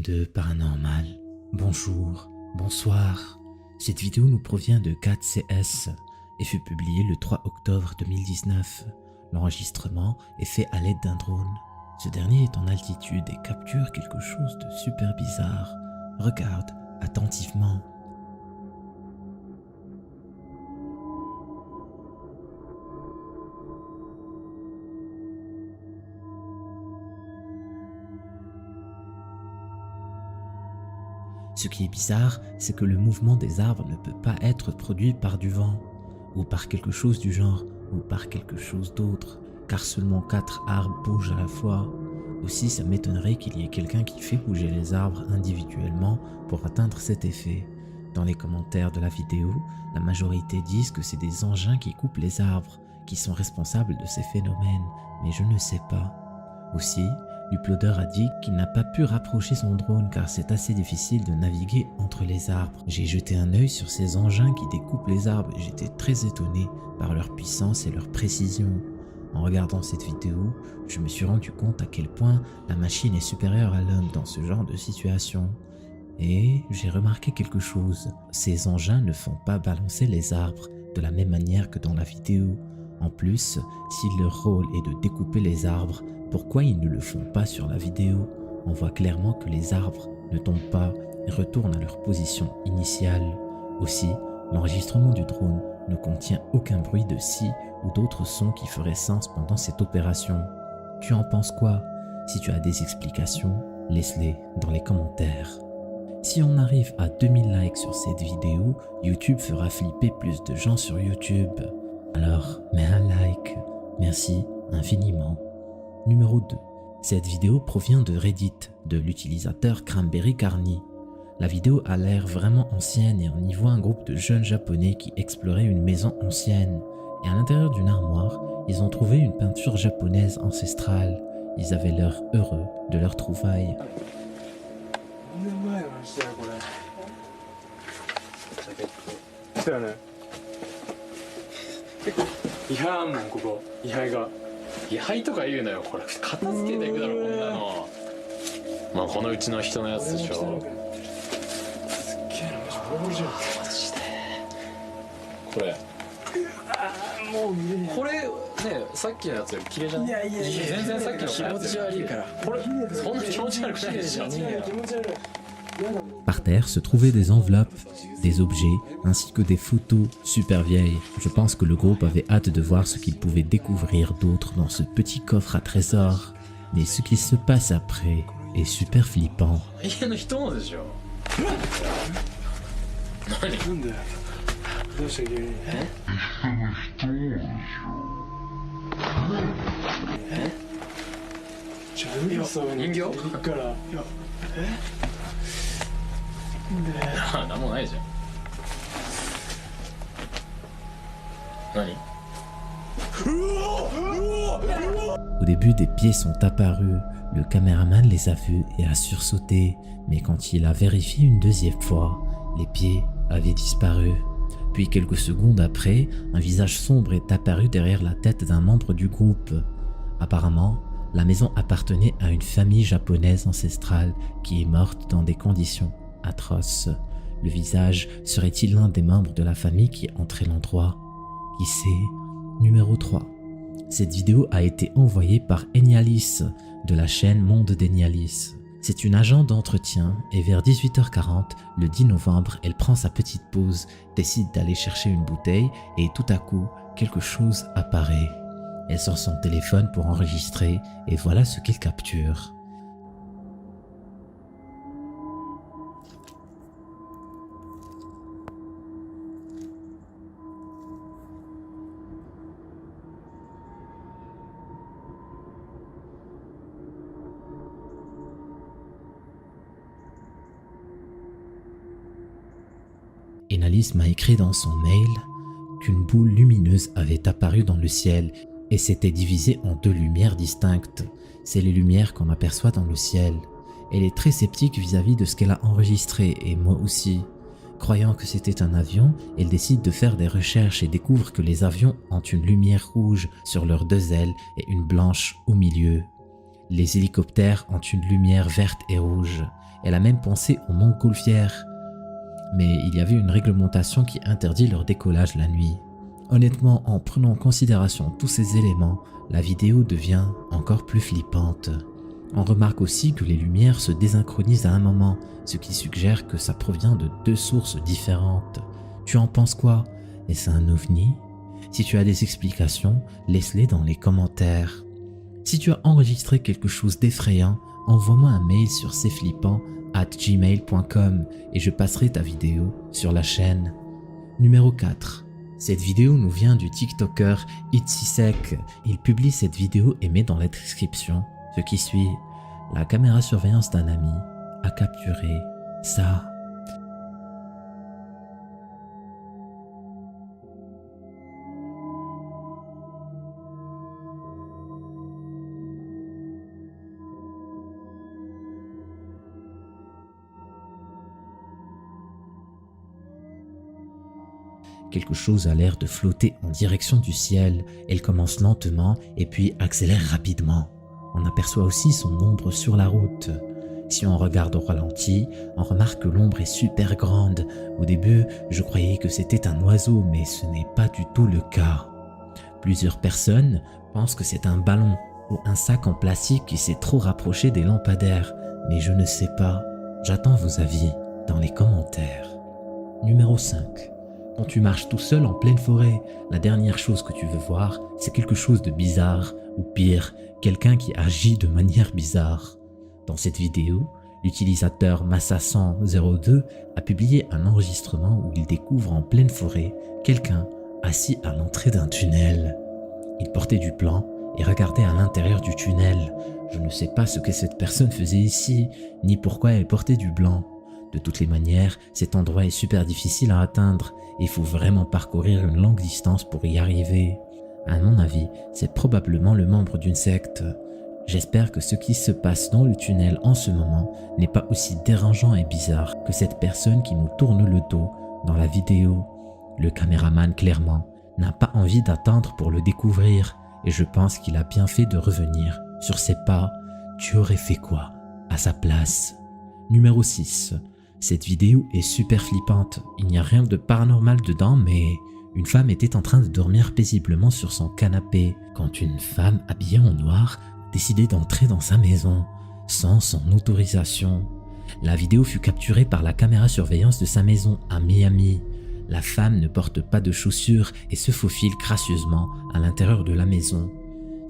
de Paranormal. Bonjour, bonsoir. Cette vidéo nous provient de 4CS et fut publiée le 3 octobre 2019. L'enregistrement est fait à l'aide d'un drone. Ce dernier est en altitude et capture quelque chose de super bizarre. Regarde attentivement. Ce qui est bizarre, c'est que le mouvement des arbres ne peut pas être produit par du vent, ou par quelque chose du genre, ou par quelque chose d'autre, car seulement 4 arbres bougent à la fois. Aussi, ça m'étonnerait qu'il y ait quelqu'un qui fait bouger les arbres individuellement pour atteindre cet effet. Dans les commentaires de la vidéo, la majorité disent que c'est des engins qui coupent les arbres, qui sont responsables de ces phénomènes, mais je ne sais pas. Aussi, l'uploader a dit qu'il n'a pas pu rapprocher son drone car c'est assez difficile de naviguer entre les arbres. J'ai jeté un œil sur ces engins qui découpent les arbres et j'étais très étonné par leur puissance et leur précision. En regardant cette vidéo, je me suis rendu compte à quel point la machine est supérieure à l'homme dans ce genre de situation. Et j'ai remarqué quelque chose, ces engins ne font pas balancer les arbres de la même manière que dans la vidéo. En plus, si leur rôle est de découper les arbres, pourquoi ils ne le font pas sur la vidéo? On voit clairement que les arbres ne tombent pas et retournent à leur position initiale. Aussi, l'enregistrement du drone ne contient aucun bruit de scie ou d'autres sons qui feraient sens pendant cette opération. Tu en penses quoi? Si tu as des explications, laisse-les dans les commentaires. Si on arrive à 2000 likes sur cette vidéo, YouTube fera flipper plus de gens sur YouTube. Alors, mets un like. Merci infiniment. Numéro 2. Cette vidéo provient de Reddit, de l'utilisateur Cranberry Carney. La vidéo a l'air vraiment ancienne et on y voit un groupe de jeunes japonais qui exploraient une maison ancienne. Et à l'intérieur d'une armoire, ils ont trouvé une peinture japonaise ancestrale. Ils avaient l'air heureux de leur trouvaille. Par terre se trouvaient des enveloppes, des objets, ainsi que des photos super vieilles. Je pense que le groupe avait hâte de voir ce qu'il pouvait découvrir d'autre dans ce petit coffre à trésors. Mais ce qui se passe après est super flippant. Au début, des pieds sont apparus. Le caméraman les a vus et a sursauté. Mais quand il a vérifié une deuxième fois, les pieds avaient disparu. Puis quelques secondes après, un visage sombre est apparu derrière la tête d'un membre du groupe. Apparemment, la maison appartenait à une famille japonaise ancestrale qui est morte dans des conditions atroces. Le visage serait-il l'un des membres de la famille qui entrait l'endroit? Qui sait? Numéro 3. Cette vidéo a été envoyée par Enialis de la chaîne Monde d'Enialis. C'est une agent d'entretien et vers 18h40, le 10 novembre, elle prend sa petite pause, décide d'aller chercher une bouteille et tout à coup, quelque chose apparaît. Elle sort son téléphone pour enregistrer et voilà ce qu'elle capture. Enialis m'a écrit dans son mail qu'une boule lumineuse avait apparu dans le ciel et s'était divisée en 2 lumières distinctes. C'est les lumières qu'on aperçoit dans le ciel. Elle est très sceptique vis-à-vis de ce qu'elle a enregistré et moi aussi. Croyant que c'était un avion, elle décide de faire des recherches et découvre que les avions ont une lumière rouge sur leurs 2 ailes et une blanche au milieu. Les hélicoptères ont une lumière verte et rouge. Elle a même pensé aux montgolfières. Mais il y avait une réglementation qui interdit leur décollage la nuit. Honnêtement, en prenant en considération tous ces éléments, la vidéo devient encore plus flippante. On remarque aussi que les lumières se désynchronisent à un moment, ce qui suggère que ça provient de deux sources différentes. Tu en penses quoi? Est-ce un ovni? Si tu as des explications, laisse-les dans les commentaires. Si tu as enregistré quelque chose d'effrayant, envoie-moi un mail sur cflippant@gmail.com et je passerai ta vidéo sur la chaîne. Numéro 4. Cette vidéo nous vient du TikToker Itsisek. Il publie cette vidéo et met dans la description ce qui suit. La caméra surveillance d'un ami a capturé ça. Quelque chose a l'air de flotter en direction du ciel. Elle commence lentement et puis accélère rapidement. On aperçoit aussi son ombre sur la route. Si on regarde au ralenti, on remarque que l'ombre est super grande. Au début, je croyais que c'était un oiseau, mais ce n'est pas du tout le cas. Plusieurs personnes pensent que c'est un ballon ou un sac en plastique qui s'est trop rapproché des lampadaires, mais je ne sais pas. J'attends vos avis dans les commentaires. Numéro 5. Quand tu marches tout seul en pleine forêt, la dernière chose que tu veux voir, c'est quelque chose de bizarre, ou pire, quelqu'un qui agit de manière bizarre. Dans cette vidéo, l'utilisateur Massa10002 a publié un enregistrement où il découvre en pleine forêt quelqu'un assis à l'entrée d'un tunnel. Il portait du blanc et regardait à l'intérieur du tunnel. Je ne sais pas ce que cette personne faisait ici, ni pourquoi elle portait du blanc. De toutes les manières, cet endroit est super difficile à atteindre et il faut vraiment parcourir une longue distance pour y arriver. À mon avis, c'est probablement le membre d'une secte. J'espère que ce qui se passe dans le tunnel en ce moment n'est pas aussi dérangeant et bizarre que cette personne qui nous tourne le dos dans la vidéo. Le caméraman, clairement, n'a pas envie d'attendre pour le découvrir et je pense qu'il a bien fait de revenir sur ses pas. Tu aurais fait quoi à sa place? Numéro 6. Cette vidéo est super flippante. Il n'y a rien de paranormal dedans, mais une femme était en train de dormir paisiblement sur son canapé quand une femme habillée en noir décidait d'entrer dans sa maison sans son autorisation. La vidéo fut capturée par la caméra surveillance de sa maison à Miami. La femme ne porte pas de chaussures et se faufile gracieusement à l'intérieur de la maison.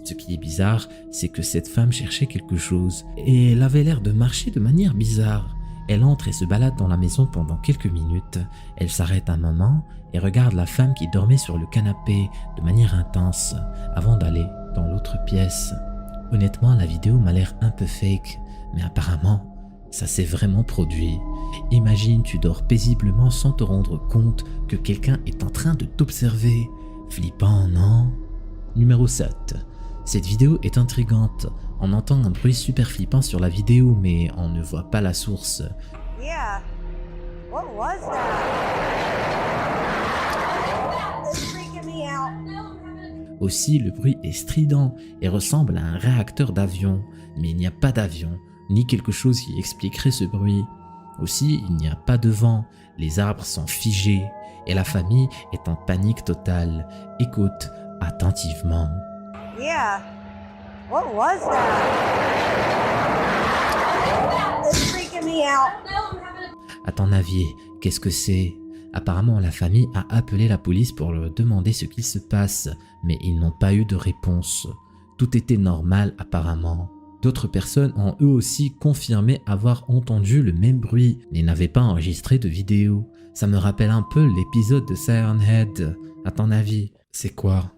Ce qui est bizarre, c'est que cette femme cherchait quelque chose et elle avait l'air de marcher de manière bizarre. Elle entre et se balade dans la maison pendant quelques minutes. Elle s'arrête un moment et regarde la femme qui dormait sur le canapé de manière intense avant d'aller dans l'autre pièce. Honnêtement, la vidéo m'a l'air un peu fake, mais apparemment, ça s'est vraiment produit. Imagine, tu dors paisiblement sans te rendre compte que quelqu'un est en train de t'observer. Flippant, non? Numéro 7. Cette vidéo est intrigante. On entend un bruit super flippant sur la vidéo, mais on ne voit pas la source. Yeah. What was that? It's freaking me out. Aussi, le bruit est strident et ressemble à un réacteur d'avion, mais il n'y a pas d'avion, ni quelque chose qui expliquerait ce bruit. Aussi, il n'y a pas de vent, les arbres sont figés et la famille est en panique totale. Écoute attentivement. Yeah. What was that? It's freaking me out. À ton avis, qu'est-ce que c'est? Apparemment, la famille a appelé la police pour leur demander ce qu'il se passe, mais ils n'ont pas eu de réponse. Tout était normal apparemment. D'autres personnes ont eux aussi confirmé avoir entendu le même bruit, mais n'avaient pas enregistré de vidéo. Ça me rappelle un peu l'épisode de Siren Head. À ton avis, c'est quoi?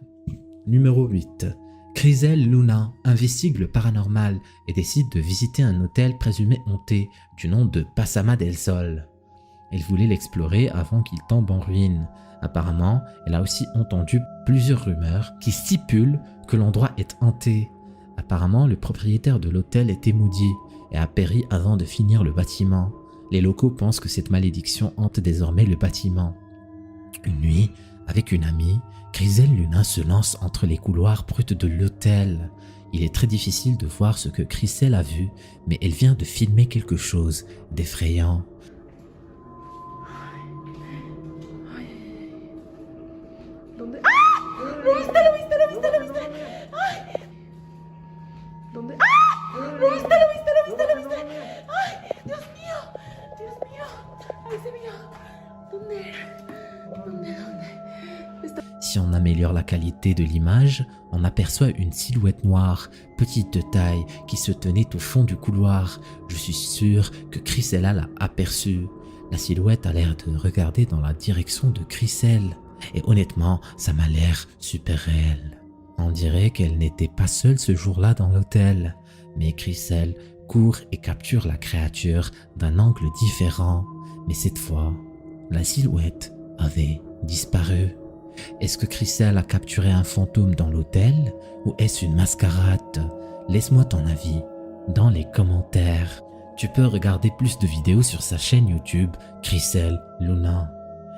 Numéro 8. Chrysel Luna investigue le paranormal et décide de visiter un hôtel présumé hanté du nom de Passama del Sol. Elle voulait l'explorer avant qu'il tombe en ruine. Apparemment, elle a aussi entendu plusieurs rumeurs qui stipulent que l'endroit est hanté. Apparemment, le propriétaire de l'hôtel était maudit et a péri avant de finir le bâtiment. Les locaux pensent que cette malédiction hante désormais le bâtiment. Une nuit, avec une amie, Chrysel Luna se lance entre les couloirs bruts de l'hôtel. Il est très difficile de voir ce que Chriselle a vu, mais elle vient de filmer quelque chose d'effrayant. ¿Dónde? ¡Ah! ¡Lo viste, lo viste, lo viste, lo viste! ¡Ay! ¿Dónde? ¡Ah! ¡Lo viste, lo viste, lo viste, lo viste! ¡Ay! ¡Dios mío! ¡Dios mío! ¡Ahí se veía! ¿Dónde era? ¿Dónde? Si on améliore la qualité de l'image, on aperçoit une silhouette noire, petite de taille, qui se tenait au fond du couloir. Je suis sûr que Chrisella l'a aperçue. La silhouette a l'air de regarder dans la direction de Chriselle. Et honnêtement, ça m'a l'air super réel. On dirait qu'elle n'était pas seule ce jour-là dans l'hôtel. Mais Chriselle court et capture la créature d'un angle différent. Mais cette fois, la silhouette avait disparu. Est-ce que Chriselle a capturé un fantôme dans l'hôtel ou est-ce une mascarade? Laisse-moi ton avis dans les commentaires. Tu peux regarder plus de vidéos sur sa chaîne YouTube Chriselle Luna.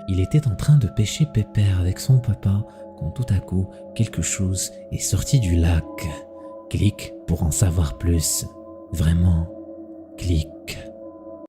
Il était en train de pêcher pépère avec son papa quand tout à coup quelque chose est sorti du lac. Clique pour en savoir plus. Vraiment, clique.